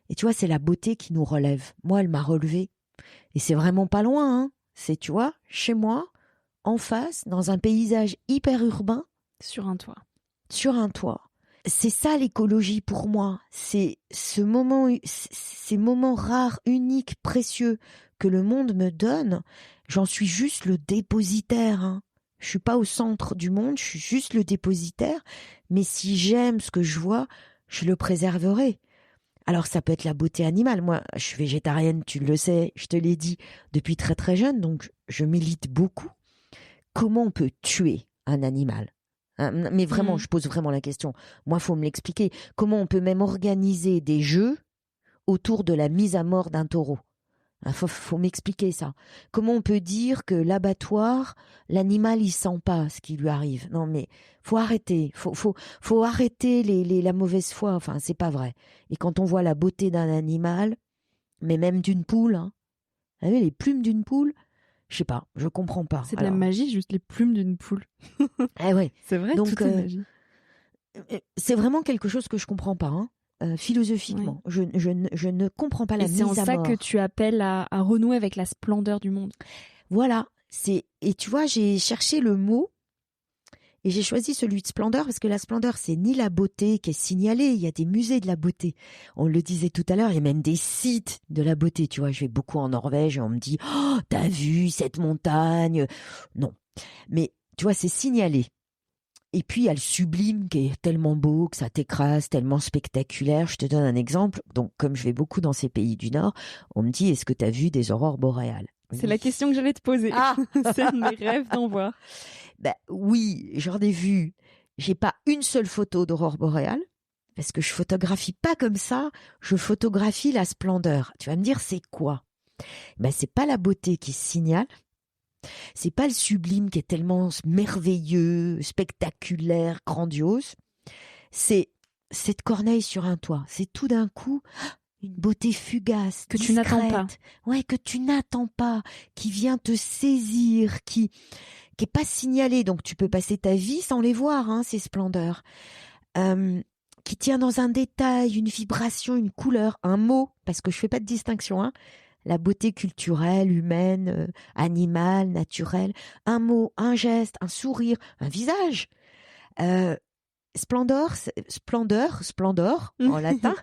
Et tu vois, c'est la beauté qui nous relève. Moi, elle m'a relevée. Et c'est vraiment pas loin, hein. C'est, tu vois, chez moi, en face, dans un paysage hyper urbain. Sur un toit. Sur un toit. C'est ça l'écologie pour moi. C'est ces moments rares, uniques, précieux que le monde me donne. J'en suis juste le dépositaire, hein. Je suis pas au centre du monde, je suis juste le dépositaire. Mais si j'aime ce que je vois, je le préserverai. Alors ça peut être la beauté animale. Moi, je suis végétarienne, tu le sais, je te l'ai dit depuis très très jeune, donc je milite beaucoup. Comment on peut tuer un animal ? Hein, mais vraiment, je pose vraiment la question. Moi, faut me l'expliquer. Comment on peut même organiser des jeux autour de la mise à mort d'un taureau ? Faut m'expliquer ça. Comment on peut dire que l'abattoir, l'animal, il sent pas ce qui lui arrive ? Non, mais faut arrêter. Faut arrêter la mauvaise foi. Enfin, c'est pas vrai. Et quand on voit la beauté d'un animal, mais même d'une poule, hein, vous savez, les plumes d'une poule, je sais pas, je comprends pas. C'est de la magie, juste les plumes d'une poule. Eh ouais. C'est vrai, donc tout est magie. C'est vraiment quelque chose que je comprends pas. Hein. Philosophiquement. Oui. Je ne comprends pas la mise à mort. Et c'est en ça que tu appelles à renouer avec la splendeur du monde. Voilà. Et tu vois, j'ai cherché le mot et j'ai choisi celui de splendeur parce que la splendeur, c'est ni la beauté qui est signalée. Il y a des musées de la beauté. On le disait tout à l'heure, il y a même des sites de la beauté. Tu vois, je vais beaucoup en Norvège et on me dit « Oh, t'as vu cette montagne ?» Non. Mais tu vois, c'est signalé. Et puis, il y a le sublime qui est tellement beau, que ça t'écrase, tellement spectaculaire. Je te donne un exemple. Donc, comme je vais beaucoup dans ces pays du Nord, on me dit, est-ce que tu as vu des aurores boréales ? C'est la question que j'allais te poser. Ah c'est un de mes rêves d'en voir. Ben, oui, j'en ai vu. J'ai pas une seule photo d'aurore boréale, parce que je photographie pas comme ça. Je photographie la splendeur. Tu vas me dire, c'est quoi ? Ben, c'est pas la beauté qui se signale. C'est pas le sublime qui est tellement merveilleux, spectaculaire, grandiose. C'est cette corneille sur un toit. C'est tout d'un coup une beauté fugace, que discrète. Tu n'attends pas. Ouais, que tu n'attends pas, qui vient te saisir, qui est pas signalée. Donc tu peux passer ta vie sans les voir, hein, ces splendeurs. Qui tient dans un détail, une vibration, une couleur, un mot, parce que je fais pas de distinction, hein. La beauté culturelle, humaine, animale, naturelle, un mot, un geste, un sourire, un visage. Splendeur en latin.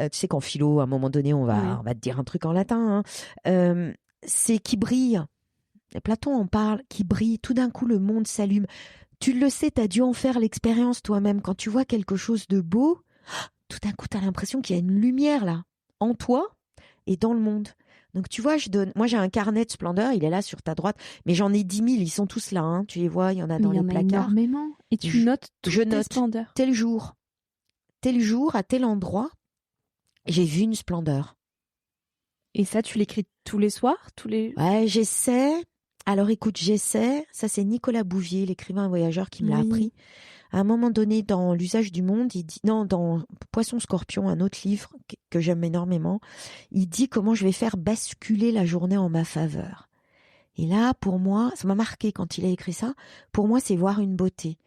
Tu sais qu'en philo, à un moment donné, on va te dire un truc en latin. Hein. C'est qui brille. Platon en parle, qui brille. Tout d'un coup, le monde s'allume. Tu le sais, t'as dû en faire l'expérience toi-même. Quand tu vois quelque chose de beau, tout d'un coup, t'as l'impression qu'il y a une lumière là, en toi et dans le monde. Donc tu vois, moi j'ai un carnet de splendeur, il est là sur ta droite, mais j'en ai 10 000, ils sont tous là, hein. Tu les vois, il y en a dans les placards. Il y en a énormément. Et tu notes toutes tes splendeurs. Tel jour, à tel endroit, j'ai vu une splendeur. Et ça, tu l'écris tous les soirs, Ouais, j'essaie. Alors écoute, j'essaie. Ça c'est Nicolas Bouvier, l'écrivain voyageur qui me l'a appris. À un moment donné, dans l'usage du monde, dans Poisson Scorpion, un autre livre que j'aime énormément, il dit comment je vais faire basculer la journée en ma faveur. Et là, pour moi, ça m'a marqué quand il a écrit ça. Pour moi, c'est voir une beauté.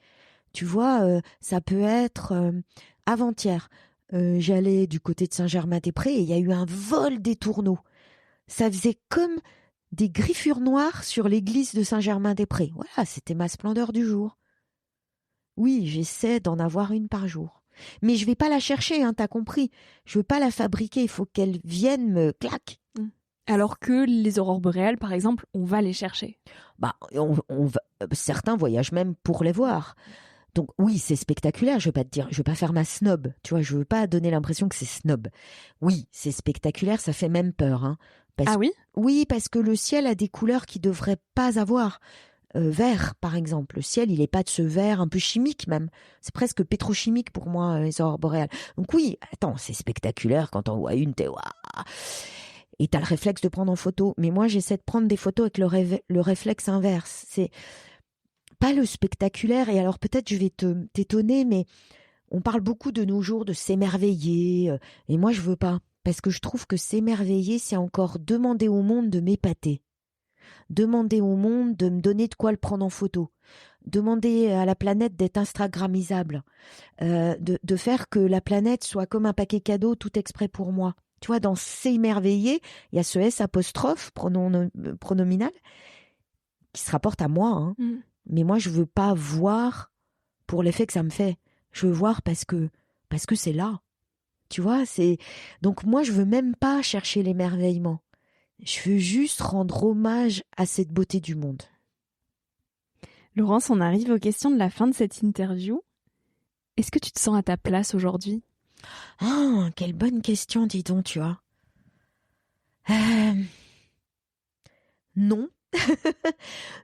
Tu vois, ça peut être avant-hier. J'allais du côté de Saint-Germain-des-Prés et il y a eu un vol des tourneaux. Ça faisait comme des griffures noires sur l'église de Saint-Germain-des-Prés. Voilà, c'était ma splendeur du jour. Oui, j'essaie d'en avoir une par jour. Mais je vais pas la chercher, hein, t'as compris. Je veux pas la fabriquer, il faut qu'elle vienne me claque. Alors que les aurores boréales, par exemple, on va les chercher. Bah, certains voyagent même pour les voir. Donc oui, c'est spectaculaire, je veux pas faire ma snob, tu vois, je veux pas donner l'impression que c'est snob. Oui, c'est spectaculaire, ça fait même peur, hein. Ah oui? Oui, parce que le ciel a des couleurs qu'il devrait pas avoir. Vert, par exemple. Le ciel, il est pas de ce vert un peu chimique même. C'est presque pétrochimique pour moi, les aurores boréales. Donc oui, attends, c'est spectaculaire quand on voit une, t'es waouh. Et t'as le réflexe de prendre en photo. Mais moi, j'essaie de prendre des photos avec le réflexe inverse. C'est pas le spectaculaire. Et alors peut-être je vais t'étonner, mais on parle beaucoup de nos jours de s'émerveiller. Et moi, je veux pas. Parce que je trouve que s'émerveiller, c'est encore demander au monde de m'épater. Demander au monde de me donner de quoi le prendre en photo. Demander à la planète d'être instagrammable. De faire que la planète soit comme un paquet cadeau tout exprès pour moi. Tu vois, dans s'émerveiller, il y a ce S apostrophe pronominal qui se rapporte à moi. Hein. Mais moi, je veux pas voir pour l'effet que ça me fait. Je veux voir parce que c'est là. Tu vois, donc moi, je veux même pas chercher l'émerveillement. Je veux juste rendre hommage à cette beauté du monde. Laurence, on arrive aux questions de la fin de cette interview. Est-ce que tu te sens à ta place aujourd'hui? Ah, quelle bonne question, dis donc, tu vois. Non.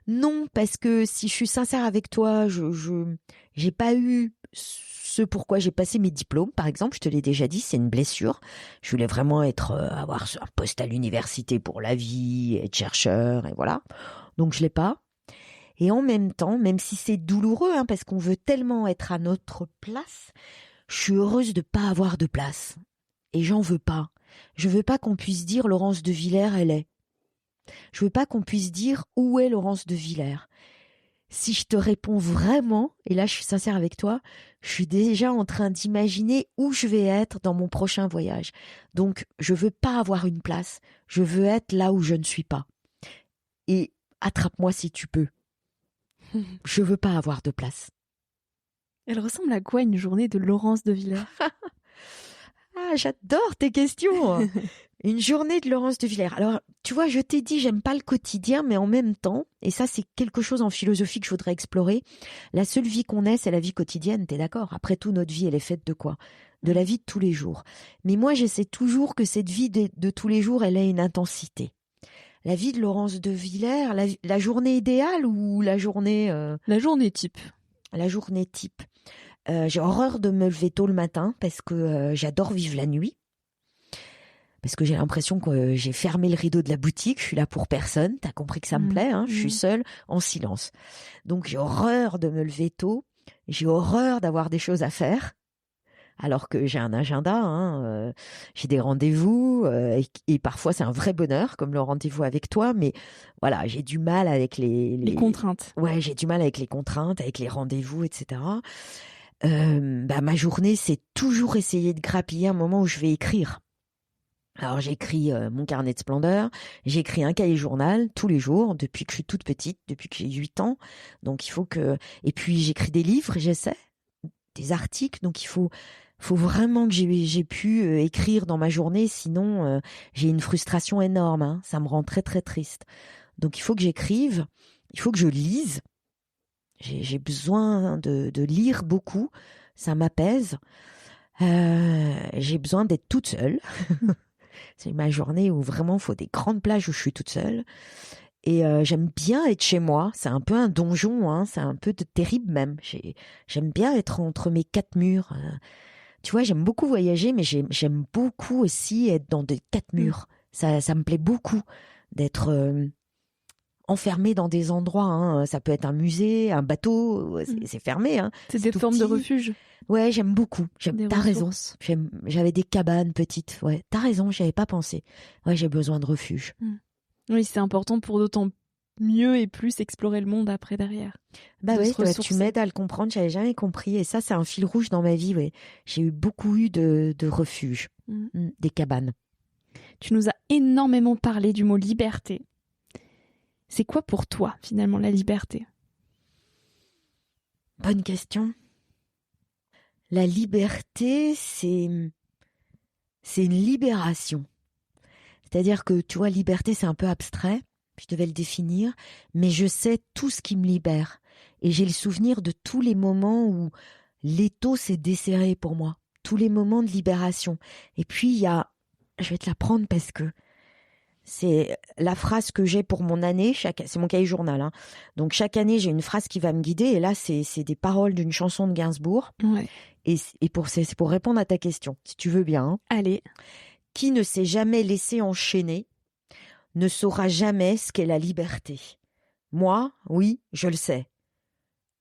Non, parce que si je suis sincère avec toi, je j'ai pas eu ce pourquoi j'ai passé mes diplômes, par exemple, je te l'ai déjà dit, c'est une blessure. Je voulais vraiment avoir un poste à l'université pour la vie, être chercheur, et voilà. Donc je l'ai pas. Et en même temps, même si c'est douloureux, hein, parce qu'on veut tellement être à notre place, je suis heureuse de pas avoir de place. Et j'en veux pas. Je veux pas qu'on puisse dire Laurence de Villers, elle est. Je veux pas qu'on puisse dire où est Laurence de Villers. Si je te réponds vraiment, et là je suis sincère avec toi, je suis déjà en train d'imaginer où je vais être dans mon prochain voyage. Donc je veux pas avoir une place, je veux être là où je ne suis pas. Et attrape-moi si tu peux. Je veux pas avoir de place. Elle ressemble à quoi une journée de Laurence de Villers? Ah, j'adore tes questions. Une journée de Laurence de Villers. Alors, tu vois, je t'ai dit, j'aime pas le quotidien, mais en même temps, et ça, c'est quelque chose en philosophie que je voudrais explorer. La seule vie qu'on ait, c'est la vie quotidienne, t'es d'accord? Après tout, notre vie, elle est faite de quoi? De la vie de tous les jours. Mais moi, j'essaie toujours que cette vie de tous les jours, elle ait une intensité. La vie de Laurence de Villers, la journée idéale ou la journée... La journée type. La journée type. J'ai horreur de me lever tôt le matin parce que j'adore vivre la nuit. Parce que j'ai l'impression que j'ai fermé le rideau de la boutique, je suis là pour personne, t'as compris que ça me plaît, hein, je suis seule, en silence. Donc j'ai horreur de me lever tôt, j'ai horreur d'avoir des choses à faire, alors que j'ai un agenda, hein, j'ai des rendez-vous, et parfois c'est un vrai bonheur, comme le rendez-vous avec toi, mais voilà, j'ai du mal avec les contraintes. Ouais, j'ai du mal avec les contraintes, avec les rendez-vous, etc. Ma journée, c'est toujours essayer de grappiller un moment où je vais écrire. Alors j'écris mon carnet de splendeur, j'écris un cahier journal tous les jours depuis que je suis toute petite, depuis que j'ai 8 ans. Donc il faut que... Et puis j'écris des livres, j'essaie, des articles. Donc il faut vraiment que j'ai pu écrire dans ma journée, sinon j'ai une frustration énorme. Hein. Ça me rend très très triste. Donc il faut que j'écrive, il faut que je lise. J'ai besoin de lire beaucoup, ça m'apaise. J'ai besoin d'être toute seule. C'est ma journée où vraiment il faut des grandes plages où je suis toute seule. Et j'aime bien être chez moi. C'est un peu un donjon, hein. C'est un peu terrible même. J'aime bien être entre mes 4 murs. Tu vois, j'aime beaucoup voyager, mais j'aime beaucoup aussi être dans des 4 murs. Ça me plaît beaucoup d'être enfermée dans des endroits. Hein. Ça peut être un musée, un bateau. C'est fermé. Hein. C'est des formes de refuge. Ouais, j'aime beaucoup. T'as raison. Ressources. J'avais des cabanes petites. Ouais, t'as raison, j'y avais pas pensé. Ouais, j'ai besoin de refuge. Oui, c'est important pour d'autant mieux et plus explorer le monde après derrière. Bah oui, tu m'aides à le comprendre. J'avais jamais compris. Et ça, c'est un fil rouge dans ma vie. Ouais, j'ai eu beaucoup de refuges, des cabanes. Tu nous as énormément parlé du mot liberté. C'est quoi pour toi finalement la liberté? Bonne question. La liberté, c'est une libération. C'est-à-dire que, tu vois, liberté, c'est un peu abstrait. Je devais le définir. Mais je sais tout ce qui me libère. Et j'ai le souvenir de tous les moments où l'étau s'est desserré pour moi. Tous les moments de libération. Et puis, il y a... Je vais te la prendre parce que c'est la phrase que j'ai pour mon année. C'est mon cahier journal. Hein. Donc, chaque année, j'ai une phrase qui va me guider. Et là, c'est des paroles d'une chanson de Gainsbourg. Ouais. Et c'est pour répondre à ta question, si tu veux bien. Hein. Allez. Qui ne s'est jamais laissé enchaîner ne saura jamais ce qu'est la liberté. Moi, oui, je le sais.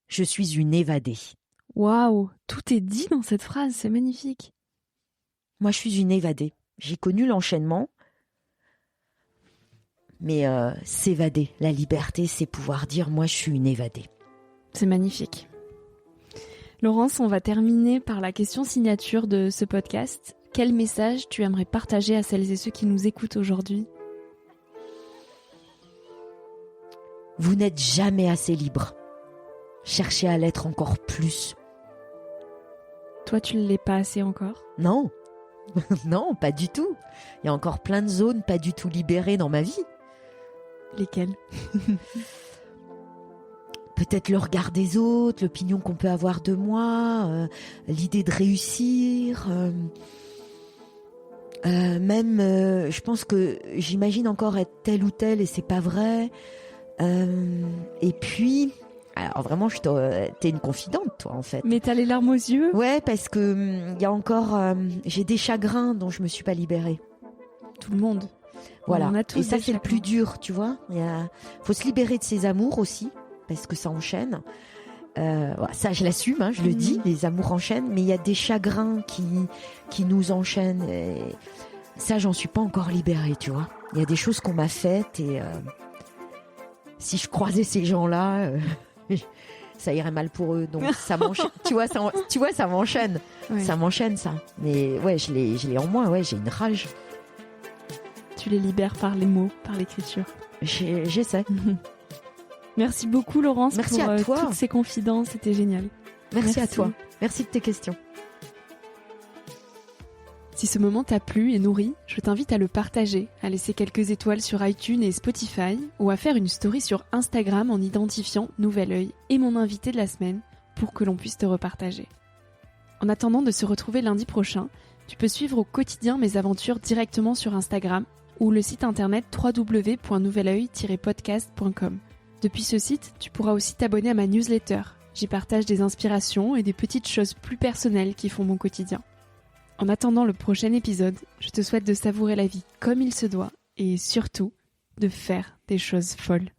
Je suis une évadée. Waouh, tout est dit dans cette phrase, c'est magnifique. Moi, je suis une évadée. J'ai connu l'enchaînement. Mais s'évader, la liberté, c'est pouvoir dire « moi, je suis une évadée ». C'est magnifique. Laurence, on va terminer par la question signature de ce podcast. Quel message tu aimerais partager à celles et ceux qui nous écoutent aujourd'hui ? Vous n'êtes jamais assez libre. Cherchez à l'être encore plus. Toi, tu ne l'es pas assez encore ? Non, non, pas du tout. Il y a encore plein de zones pas du tout libérées dans ma vie. Lesquelles ? Peut-être le regard des autres, l'opinion qu'on peut avoir de moi, l'idée de réussir. Même, je pense que j'imagine encore être tel ou tel et c'est pas vrai. Et puis, alors vraiment, t'es une confidente, toi, en fait. Mais t'as les larmes aux yeux ? Ouais, parce que il y a encore, j'ai des chagrins dont je me suis pas libérée. Tout le monde. Voilà. On a tous et ça, des c'est le chagrins. plus dur, tu vois. Faut se libérer de ses amours aussi, parce que ça enchaîne. Ça, je l'assume, hein, je le dis, les amours enchaînent, mais il y a des chagrins qui nous enchaînent. Et ça, j'en suis pas encore libérée, tu vois. Il y a des choses qu'on m'a faites et si je croisais ces gens-là, ça irait mal pour eux. Donc ça m'enchaîne. tu vois, ça m'enchaîne. Ouais. Ça m'enchaîne, ça. Mais ouais, je l'ai en moi. Ouais, j'ai une rage. Tu les libères par les mots, par l'écriture. J'essaie. Merci beaucoup, Laurence, Merci pour à toi. toutes ces confidences. C'était génial. Merci à toi. Merci de tes questions. Si ce moment t'a plu et nourri, je t'invite à le partager, à laisser quelques étoiles sur iTunes et Spotify, ou à faire une story sur Instagram en identifiant Nouvel Oeil et mon invité de la semaine pour que l'on puisse te repartager. En attendant de se retrouver lundi prochain, tu peux suivre au quotidien mes aventures directement sur Instagram ou le site internet www.nouveloeil-podcast.com. Depuis ce site, tu pourras aussi t'abonner à ma newsletter. J'y partage des inspirations et des petites choses plus personnelles qui font mon quotidien. En attendant le prochain épisode, je te souhaite de savourer la vie comme il se doit et surtout de faire des choses folles.